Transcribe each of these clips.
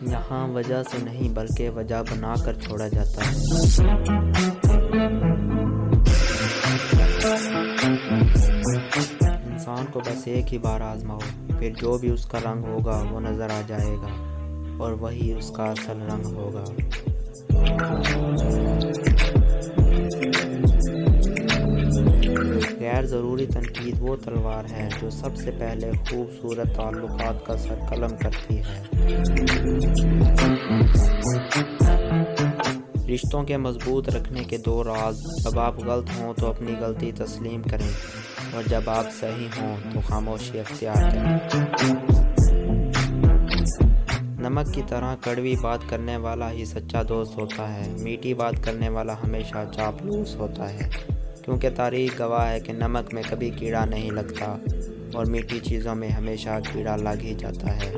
यहाँ वजह से नहीं बल्कि वजह बनाकर छोड़ा जाता है। इंसान को बस एक ही बार आजमाओ, फिर जो भी उसका रंग होगा वो नज़र आ जाएगा और वही उसका असल रंग होगा। गैर ज़रूरी तनकीद वो तलवार है जो सबसे पहले खूबसूरत ताल्लुकात का सर कलम करती है। रिश्तों के मजबूत रखने के दो राज: जब आप गलत हों तो अपनी गलती तस्लीम करें, और जब आप सही हों तो खामोशी अख्तियार करें। नमक की तरह कड़वी बात करने वाला ही सच्चा दोस्त होता है। मीठी बात करने वाला हमेशा चापलूस होता है, क्योंकि तारीख गवाह है कि नमक में कभी कीड़ा नहीं लगता और मीठी चीज़ों में हमेशा कीड़ा लग ही जाता है।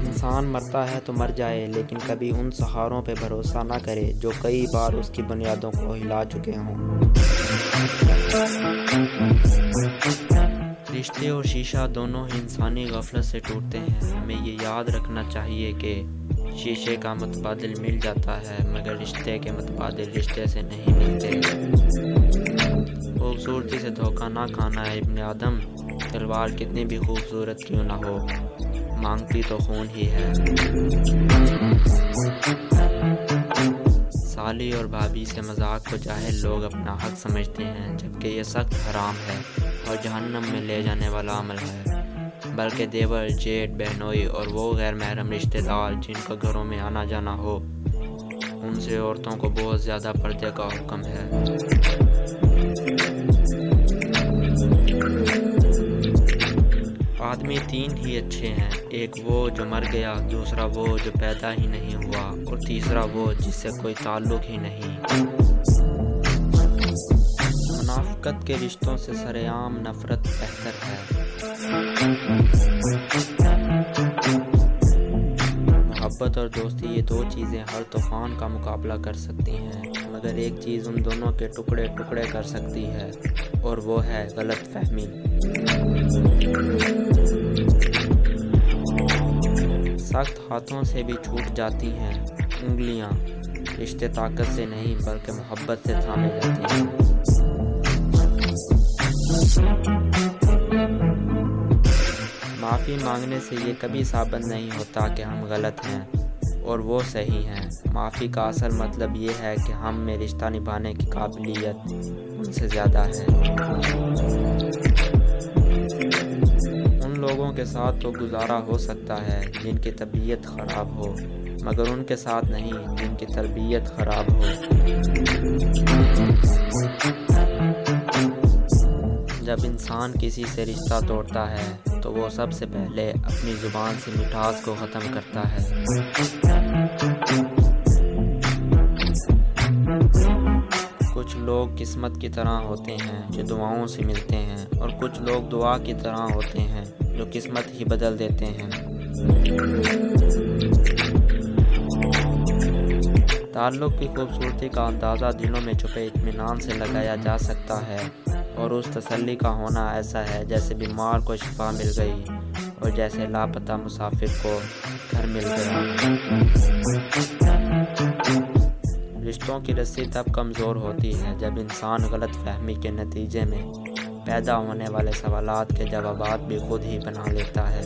इंसान मरता है तो मर जाए, लेकिन कभी उन सहारों पे भरोसा ना करे जो कई बार उसकी बुनियादों को हिला चुके हों। रिश्ते और शीशा दोनों ही इंसानी गफलत से टूटते हैं। हमें ये याद रखना चाहिए कि शीशे का मुतबादिल मिल जाता है, मगर रिश्ते के मुतबादिल रिश्ते से नहीं मिलते। खूबसूरती से धोखा ना खाना है इब्ने आदम। तलवार कितनी भी खूबसूरत क्यों ना हो, मांगती तो खून ही है। साली और भाभी से मजाक को जाहिल लोग अपना हक समझते हैं, जबकि ये सख्त हराम है और जहन्नम में ले जाने वाला अमल है। बल्कि देवर, जेठ, बहनोई और वो गैर महरम रिश्तेदार जिनका घरों में आना जाना हो, उनसे औरतों को बहुत ज़्यादा पर्दे का हुक्म है। आदमी तीन ही अच्छे हैं: एक वो जो मर गया, दूसरा वो जो पैदा ही नहीं हुआ, और तीसरा वो जिससे कोई ताल्लुक ही नहीं। मुनाफिकत के रिश्तों से सरेआम नफरत बेहतर है। मोहब्बत और दोस्ती ये दो चीज़ें हर तूफान का मुकाबला कर सकती हैं, मगर एक चीज़ उन दोनों के टुकड़े टुकड़े कर सकती है, और वो है गलत फहमी। सख्त हाथों से भी छूट जाती हैं उंगलियां, रिश्ते ताकत से नहीं बल्कि मोहब्बत से थामे जाते हैं। माफ़ी मांगने से ये कभी साबित नहीं होता कि हम गलत हैं और वो सही हैं। माफ़ी का असल मतलब ये है कि हम में रिश्ता निभाने की काबिलियत उनसे ज़्यादा है। उन लोगों के साथ तो गुजारा हो सकता है जिनकी तबीयत ख़राब हो, मगर उनके साथ नहीं जिनकी तरबियत ख़राब हो। जब इंसान किसी से रिश्ता तोड़ता है तो वो सबसे पहले अपनी ज़ुबान से मिठास को ख़त्म करता है। कुछ लोग किस्मत की तरह होते हैं जो दुआओं से मिलते हैं, और कुछ लोग दुआ की तरह होते हैं जो किस्मत ही बदल देते हैं। ताल्लुक़ की खूबसूरती का अंदाज़ा दिलों में छुपे इत्मीनान से लगाया जा सकता है, और उस तसल्ली का होना ऐसा है जैसे बीमार को शिफा मिल गई और जैसे लापता मुसाफिर को घर मिल गया। रिश्तों की रस्सी तब कमज़ोर होती है जब इंसान गलत फहमी के नतीजे में पैदा होने वाले सवालात के जवाबात भी खुद ही बना लेता है।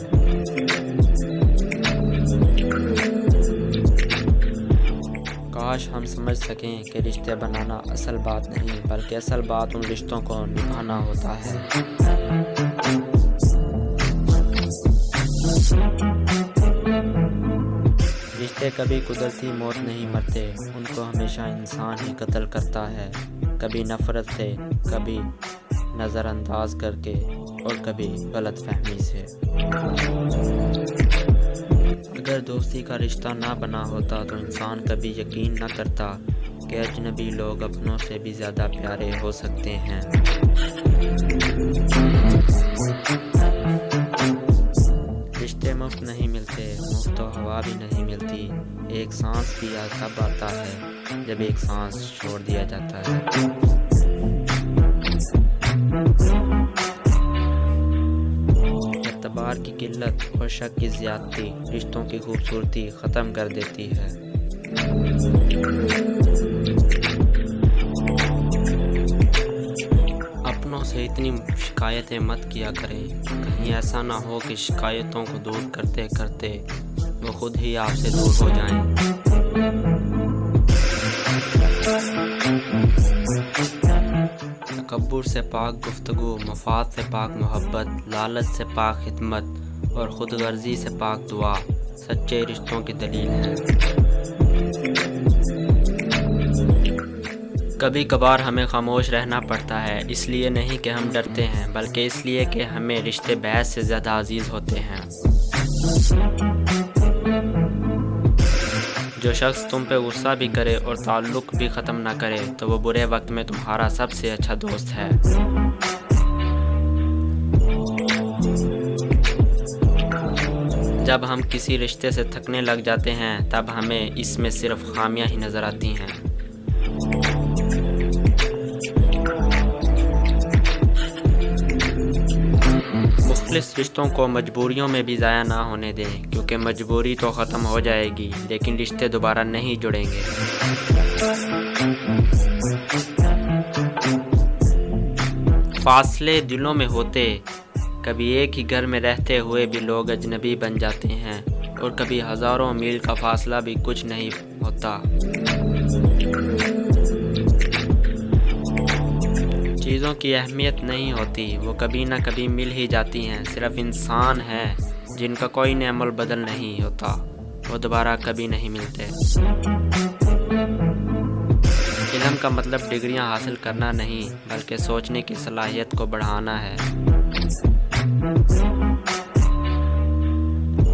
काश हम समझ सकें कि रिश्ते बनाना असल बात नहीं बल्कि असल बात उन रिश्तों को निभाना होता है। रिश्ते कभी कुदरती मौत नहीं मरते, उनको हमेशा इंसान ही कत्ल करता है, कभी नफरत से, कभी नज़रअंदाज करके और कभी गलत फहमी से। अगर दोस्ती का रिश्ता ना बना होता तो इंसान कभी यकीन न करता कि अजनबी लोग अपनों से भी ज़्यादा प्यारे हो सकते हैं। रिश्ते मुफ्त नहीं मिलते, मुफ्त तो हवा भी नहीं मिलती। एक सांस भी तब आता है जब एक सांस छोड़ दिया जाता है। एतबार की किल्लत और शक की ज़्यादती रिश्तों की खूबसूरती ख़त्म कर देती है। अपनों से इतनी शिकायतें मत किया करें, कहीं ऐसा ना हो कि शिकायतों को दूर करते करते वो खुद ही आपसे दूर हो जाएं। तकब्बुर से पाक गुफ्तगू, मफाद से पाक मोहब्बत, लालच से पाक खिदमत और खुद गर्जी से पाक दुआ सच्चे रिश्तों की दलील है। कभी कभार हमें खामोश रहना पड़ता है, इसलिए नहीं कि हम डरते हैं, बल्कि इसलिए कि हमें रिश्ते बहस से ज़्यादा अजीज़ होते हैं। जो शख्स तुम पे गुस्सा भी करे और ताल्लुक़ भी ख़त्म ना करे तो वो बुरे वक्त में तुम्हारा सबसे अच्छा दोस्त है। जब हम किसी रिश्ते से थकने लग जाते हैं तब हमें इसमें सिर्फ खामियां ही नज़र आती हैं। मुख्तलिफ रिश्तों को मजबूरियों में भी ज़ाया ना होने दें, क्योंकि मजबूरी तो ख़त्म हो जाएगी लेकिन रिश्ते दोबारा नहीं जुड़ेंगे। फासले दिलों में होते, कभी एक ही घर में रहते हुए भी लोग अजनबी बन जाते हैं और कभी हज़ारों मील का फासला भी कुछ नहीं होता। चीज़ों की अहमियत नहीं होती, वो कभी ना कभी मिल ही जाती हैं। सिर्फ इंसान हैं जिनका कोई नेमल बदल नहीं होता, वो दोबारा कभी नहीं मिलते। इल्म का मतलब डिग्रियां हासिल करना नहीं, बल्कि सोचने की सलाहियत को बढ़ाना है।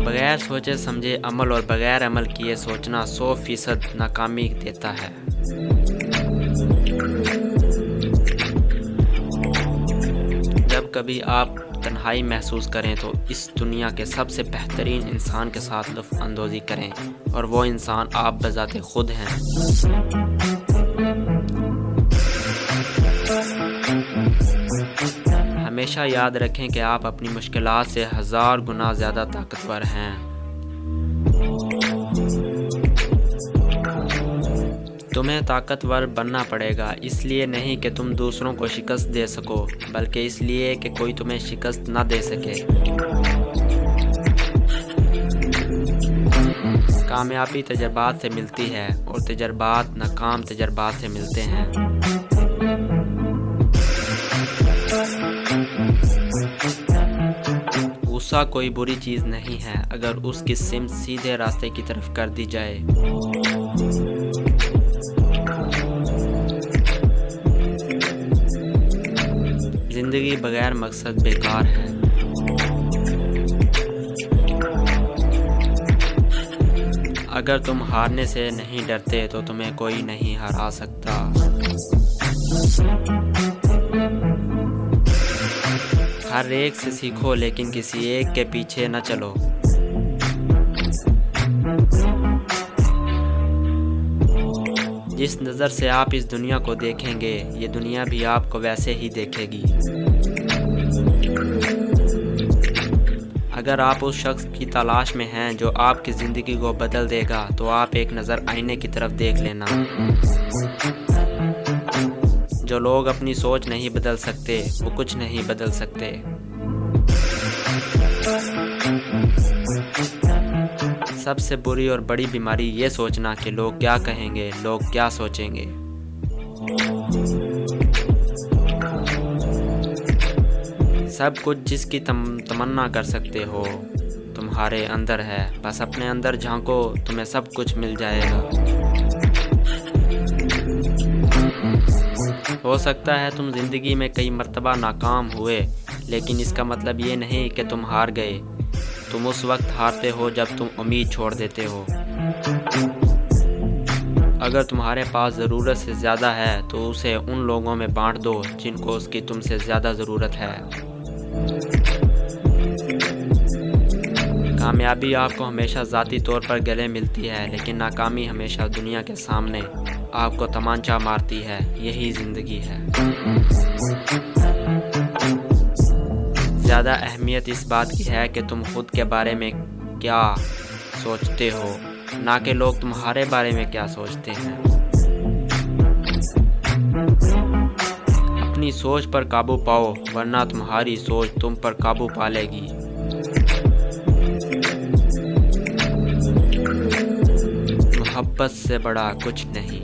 बगैर सोचे समझे अमल और बगैर अमल किए सोचना 100% नाकामी देता है। जब कभी आप तन्हाई महसूस करें तो इस दुनिया के सबसे बेहतरीन इंसान के साथ लुत्फ़ अंदोज़ी करें, और वो इंसान आप बज़ाते खुद हैं। हमेशा याद रखें कि आप अपनी मुश्किलात से 1000 गुना ज़्यादा ताकतवर हैं। तुम्हें ताकतवर बनना पड़ेगा, इसलिए नहीं कि तुम दूसरों को शिकस्त दे सको, बल्कि इसलिए कि कोई तुम्हें शिकस्त ना दे सके। कामयाबी तजर्बात से मिलती है और तजर्बात नाकाम तजर्बात से मिलते हैं। गुस्सा कोई बुरी चीज़ नहीं है अगर उसकी सिमत सीधे रास्ते की तरफ कर दी जाए। जिंदगी बगैर मकसद बेकार है। अगर तुम हारने से नहीं डरते तो तुम्हें कोई नहीं हरा सकता। हर एक से सीखो, लेकिन किसी एक के पीछे न चलो। जिस नज़र से आप इस दुनिया को देखेंगे, ये दुनिया भी आपको वैसे ही देखेगी। अगर आप उस शख्स की तलाश में हैं जो आपकी ज़िंदगी को बदल देगा, तो आप एक नज़र आईने की तरफ देख लेना। जो लोग अपनी सोच नहीं बदल सकते, वो कुछ नहीं बदल सकते। सबसे बुरी और बड़ी बीमारी ये सोचना कि लोग क्या कहेंगे, लोग क्या सोचेंगे। सब कुछ जिसकी तमन्ना कर सकते हो तुम्हारे अंदर है। बस अपने अंदर झांको, तुम्हें सब कुछ मिल जाएगा। हो सकता है तुम जिंदगी में कई मर्तबा नाकाम हुए, लेकिन इसका मतलब ये नहीं कि तुम हार गए। तुम उस वक्त हारते हो जब तुम उम्मीद छोड़ देते हो। अगर तुम्हारे पास ज़रूरत से ज़्यादा है तो उसे उन लोगों में बांट दो जिनको उसकी तुमसे ज़्यादा ज़रूरत है। कामयाबी आपको हमेशा ज़ाती तौर पर गले मिलती है, लेकिन नाकामी हमेशा दुनिया के सामने आपको तमांचा मारती है। यही ज़िंदगी है। ज़्यादा अहमियत इस बात की है कि तुम खुद के बारे में क्या सोचते हो, ना कि लोग तुम्हारे बारे में क्या सोचते हैं। अपनी सोच पर काबू पाओ, वरना तुम्हारी सोच तुम पर काबू पा लेगी। मोहब्बत से बड़ा कुछ नहीं।